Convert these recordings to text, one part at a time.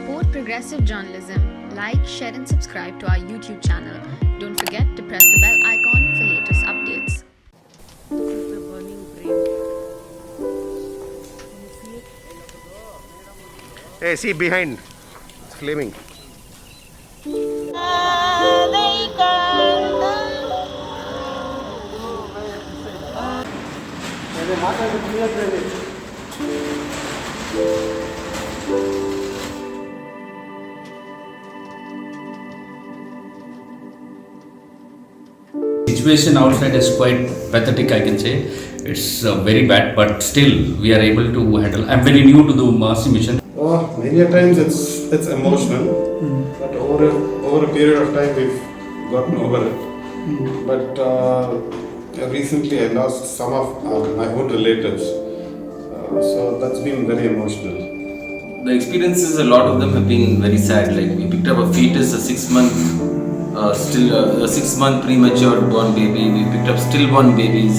support progressive journalism, like, share and subscribe to our YouTube channel. Don't forget to press the bell icon for latest updates. Hey, see behind. It's flaming. Situation outside is quite pathetic, I can say. It's very bad, but still we are able to handle. I'm very new to the Mercy Mission. Many a times it's emotional, but over a period of time we've gotten over it. But recently I lost some of my own relatives, so that's been very emotional. The experiences, a lot of them have been very sad. Like we picked up a fetus, a 6-month premature born baby. We picked up stillborn babies.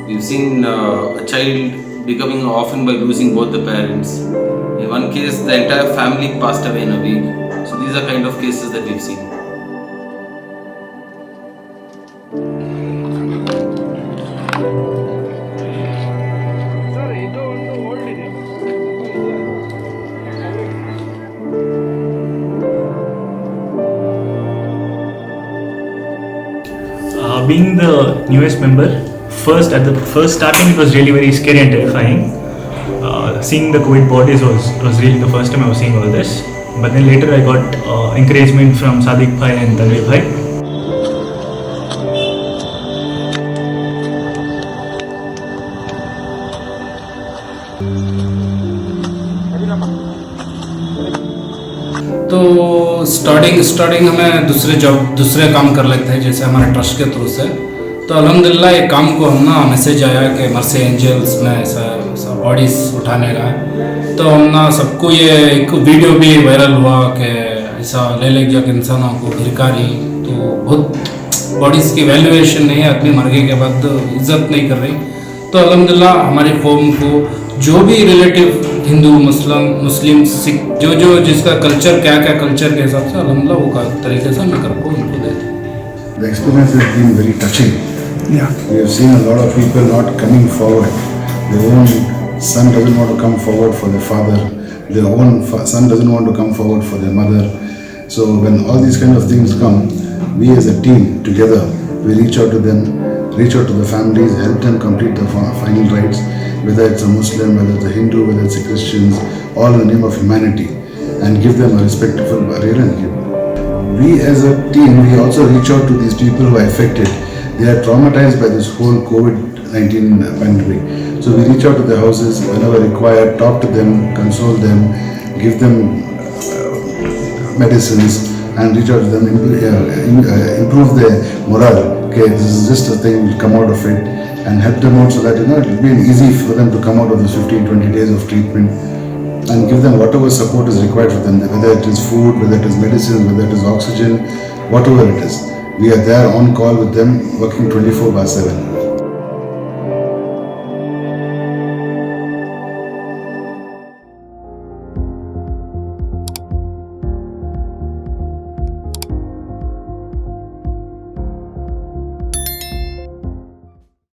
We've seen a child becoming an orphan by losing both the parents. In one case, the entire family passed away in a week. So these are kind of cases that we've seen. Being the newest member, at the first starting it was really very scary and terrifying. Seeing the COVID bodies was really the first time I was seeing all this. But then later I got encouragement from Sadiq Bhai and Tanvir Bhai. तो starting हमें दूसरे काम कर लेते हैं, जैसे हमारे trust के थ्रू से। तो अल्हम्दुलिल्लाह एक काम को हम ना मैसेज आया कि मर्सी एंजल्स में ऐसा बॉडीज उठाने का है। तो हम ना सबको ये एक वीडियो भी वायरल हुआ कि ऐसा ले जाके इंसानों को भिरकारी, तो बहुत बॉडीज़ की वैल्यूएशन नहीं है, आदमी मरने के बाद इज्जत नहीं कर रही। तो अल्हम्दुलिल्लाह हमारी कौम को जो भी रिलेटिव हिंदू मुस्लिम सिख जो जिसका कल्चर क्या कल्चर के हिसाब से अल्हम्दुलिल्लाह वो तरीके से हम करके उनको देते हैं। The experience has been very touching. Yeah. We have seen a lot of people not coming forward. Their own son doesn't want to come forward for their father. Their own son doesn't want to come forward for their mother. So when all these kind of things come, we as a team together, we reach out to them, reach out to the families, help them complete the final rites, whether it's a Muslim, whether it's a Hindu, whether it's a Christians, all in the name of humanity, and give them a respectful burial and give. We as a team, we also reach out to these people who are affected. They are traumatized by this whole COVID-19 pandemic. So we reach out to their houses whenever required, talk to them, console them, give them medicines, and reach out to them, improve their morale. Okay, this is just a thing, we'll come out of it, and help them out so that it will be easy for them to come out of this 15-20 days of treatment, and give them whatever support is required for them, whether it is food, whether it is medicine, whether it is oxygen, whatever it is. We are there on call with them, working 24/7.